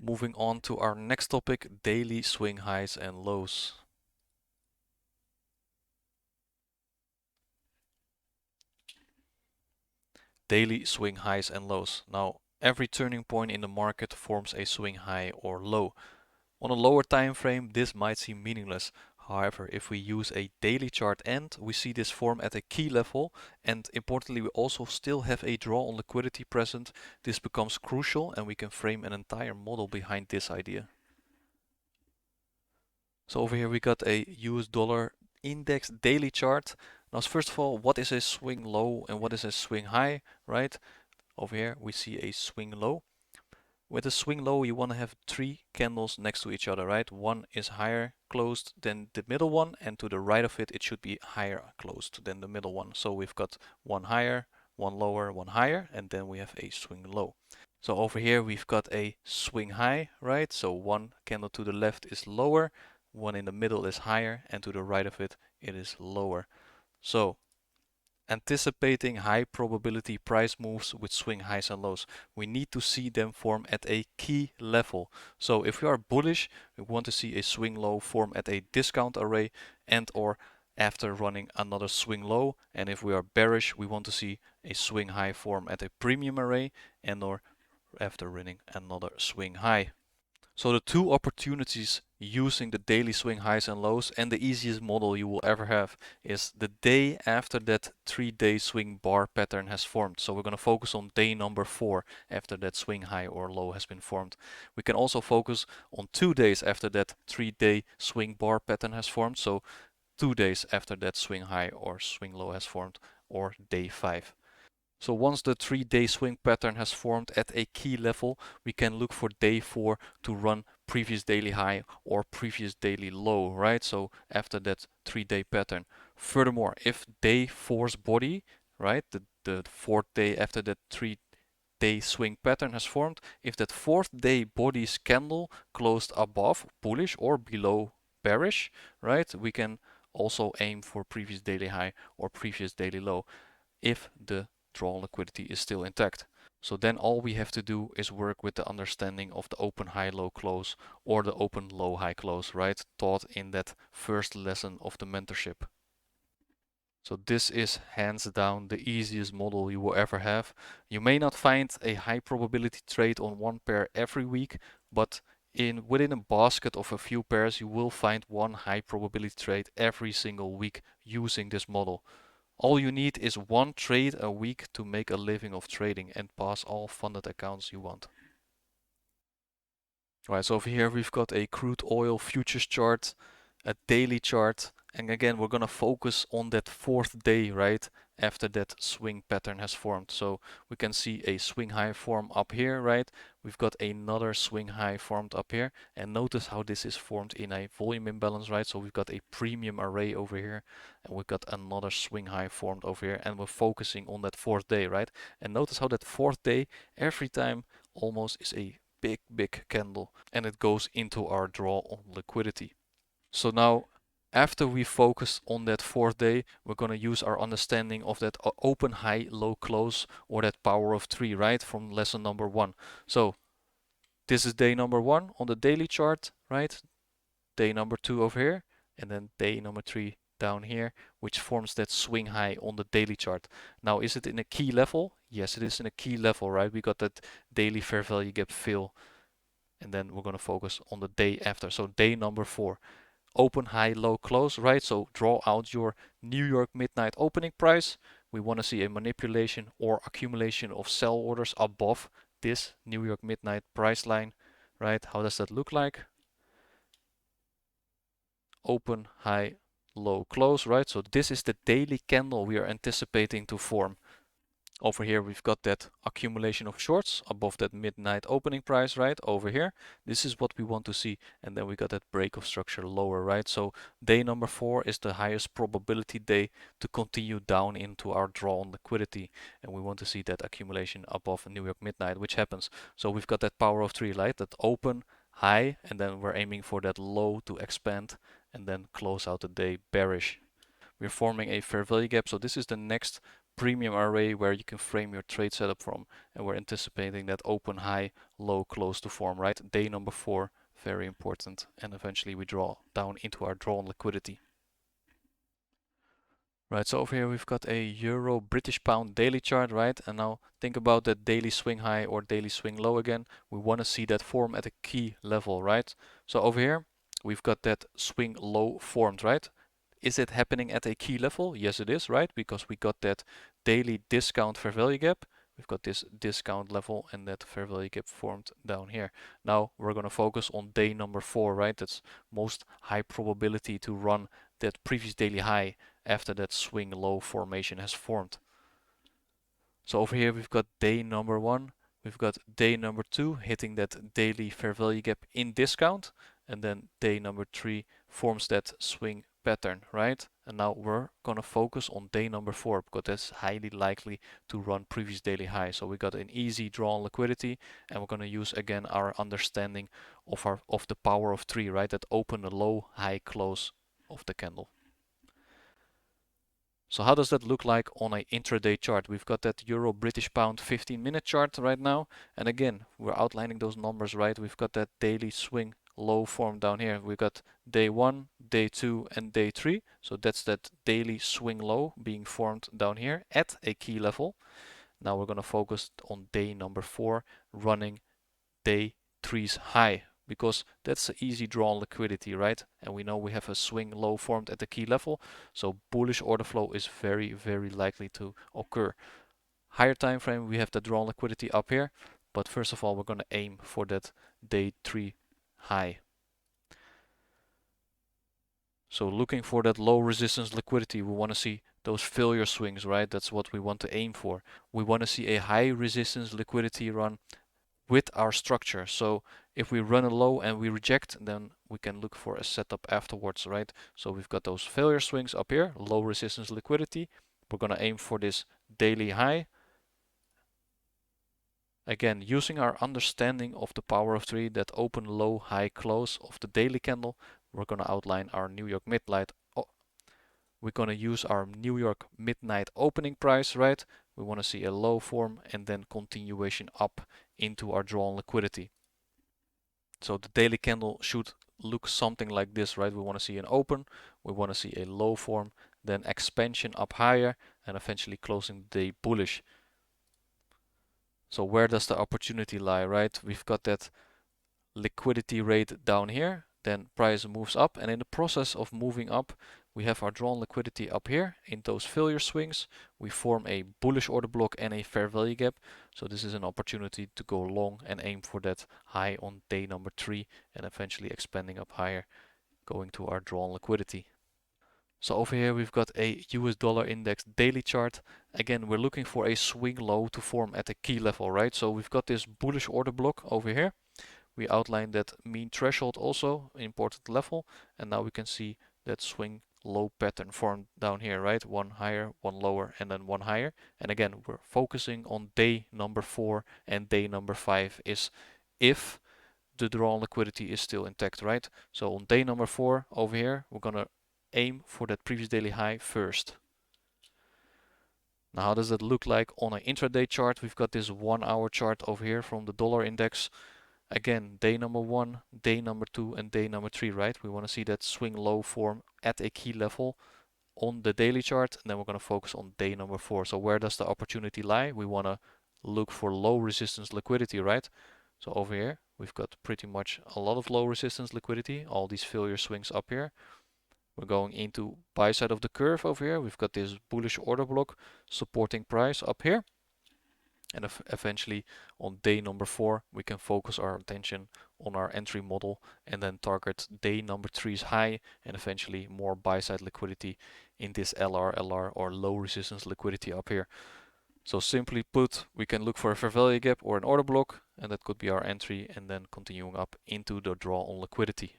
Moving on to our next topic, daily swing highs and lows. Daily swing highs and lows. Now, every turning point in the market forms a swing high or low. On a lower time frame, this might seem meaningless. However, if we use a daily chart and we see this form at a key level, and importantly, we also still have a draw on liquidity present, this becomes crucial and we can frame an entire model behind this idea. So over here we got a US dollar index daily chart. Now, first of all, what is a swing low and what is a swing high, right? Over here we see a swing low. With a swing low, you want to have three candles next to each other, right? One is higher closed than the middle one, and to the right of it, it should be higher closed than the middle one. So we've got one higher, one lower, one higher, and then we have a swing low. So over here we've got a swing high, right? So one candle to the left is lower, one in the middle is higher, and to the right of it, it is lower. So anticipating high probability price moves with swing highs and lows, we need to see them form at a key level. So if we are bullish, we want to see a swing low form at a discount array and or after running another swing low. And if we are bearish, we want to see a swing high form at a premium array and or after running another swing high. So the two opportunities using the daily swing highs and lows, and the easiest model you will ever have, is the day after that 3-day swing bar pattern has formed. So we're going to focus on day number 4 after that swing high or low has been formed. We can also focus on 2 days after that 3-day swing bar pattern has formed. So 2 days after that swing high or swing low has formed, or day 5. So once the 3-day swing pattern has formed at a key level, we can look for day 4 to run previous daily high or previous daily low, right? So after that 3-day pattern. Furthermore, if day 4's body, right, the 4th day after that 3-day swing pattern has formed, if that 4th day body's candle closed above bullish or below bearish, right, we can also aim for previous daily high or previous daily low if the draw liquidity is still intact. So then all we have to do is work with the understanding of the open high low close or the open low high close, right? Taught in that first lesson of the mentorship. So this is hands down the easiest model you will ever have. You may not find a high probability trade on one pair every week, but within a basket of a few pairs, you will find one high probability trade every single week using this model. All you need is one trade a week to make a living of trading and pass all funded accounts you want. Right, so over here we've got a crude oil futures chart, a daily chart, and again we're gonna focus on that 4th day, right, after that swing pattern has formed. So we can see a swing high form up here, right? We've got another swing high formed up here, and notice how this is formed in a volume imbalance, right? So we've got a premium array over here, and we've got another swing high formed over here, and we're focusing on that 4th day, right? And notice how that 4th day every time almost is a big candle, and it goes into our draw on liquidity. So now after we focus on that 4th day, we're going to use our understanding of that open high low close or that power of 3, right, from lesson number 1. So this is day number 1 on the daily chart, right? Day number 2 over here, and then day number 3 down here, which forms that swing high on the daily chart. Now, is it in a key level? Yes, it is in a key level, right? We got that daily fair value gap fill, and then we're going to focus on the day after. So day number 4, open high low close, right? So draw out your New York midnight opening price. We want to see a manipulation or accumulation of sell orders above this New York midnight price line, right? How does that look like? Open high low close, right? So this is the daily candle we are anticipating to form. Over here we've got that accumulation of shorts above that midnight opening price, right? Over here, this is what we want to see, and then we got that break of structure lower, right? So day number 4 is the highest probability day to continue down into our draw on liquidity, and we want to see that accumulation above New York midnight, which happens. So we've got that power of 3, right? That open high, and then we're aiming for that low to expand and then close out the day bearish. We're forming a fair value gap, so this is the next premium array where you can frame your trade setup from, and we're anticipating that open, high, low, close to form, right? Day number 4, very important, and eventually we draw down into our drawn liquidity. Right, so over here we've got a Euro British Pound daily chart, right? And now think about that daily swing high or daily swing low again. We want to see that form at a key level, right? So over here we've got that swing low formed, right? Is it happening at a key level? Yes, it is, right? Because we got that daily discount fair value gap. We've got this discount level and that fair value gap formed down here. Now we're going to focus on day number 4, right? That's most high probability to run that previous daily high after that swing low formation has formed. So over here we've got day number 1, we've got day number 2 hitting that daily fair value gap in discount, and then day number 3 forms that swing pattern, right? And now we're gonna focus on day number 4 because that's highly likely to run previous daily high. So we got an easy draw on liquidity, and we're gonna use again our understanding of the power of 3, right? That open, a low, high, close of the candle. So how does that look like on an intraday chart? We've got that Euro British Pound 15-minute chart right now. And again, we're outlining those numbers, right? We've got that daily swing low form down here. We've got day 1, day 2, and day 3. So that's that daily swing low being formed down here at a key level. Now we're going to focus on day number 4, running day 3's high, because that's an easy draw on liquidity, right? And we know we have a swing low formed at the key level, so bullish order flow is very, very likely to occur. Higher time frame, we have the draw on liquidity up here, but first of all, we're going to aim for that day 3 high. So looking for that low resistance liquidity, we want to see those failure swings, right? That's what we want to aim for. We want to see a high resistance liquidity run with our structure. So if we run a low and we reject, then we can look for a setup afterwards, right? So we've got those failure swings up here, low resistance liquidity. We're going to aim for this daily high. Again, using our understanding of the power of 3, that open, low, high, close of the daily candle, we're going to outline our New York midnight. We're going to use our New York midnight opening price, right? We want to see a low form and then continuation up into our drawn liquidity. So the daily candle should look something like this, right? We want to see an open, we want to see a low form, then expansion up higher, and eventually closing the day bullish. So where does the opportunity lie, right? We've got that liquidity rate down here, then price moves up, and in the process of moving up, we have our drawn liquidity up here. In those failure swings, we form a bullish order block and a fair value gap. So this is an opportunity to go long and aim for that high on day number 3 and eventually expanding up higher, going to our drawn liquidity. So over here we've got a US dollar index daily chart. Again, we're looking for a swing low to form at a key level, right? So we've got this bullish order block over here. We outlined that mean threshold also, an important level, and now we can see that swing low pattern formed down here, right? One higher, one lower, and then one higher. And again, we're focusing on day number 4 and day number 5 is if the drawn liquidity is still intact, right? So on day number 4 over here, we're gonna aim for that previous daily high first. Now how does that look like on an intraday chart? We've got this 1 hour chart over here from the dollar index. Again, day number 1, day number 2, and day number 3, right? We want to see that swing low form at a key level on the daily chart, and then we're going to focus on day number 4. So where does the opportunity lie? We want to look for low resistance liquidity, right? So over here, we've got pretty much a lot of low resistance liquidity, all these failure swings up here. We're going into buy side of the curve over here. We've got this bullish order block supporting price up here. And eventually on day number 4, we can focus our attention on our entry model and then target day number 3's high and eventually more buy side liquidity in this LR or low resistance liquidity up here. So simply put, we can look for a fair value gap or an order block, and that could be our entry, and then continuing up into the draw on liquidity.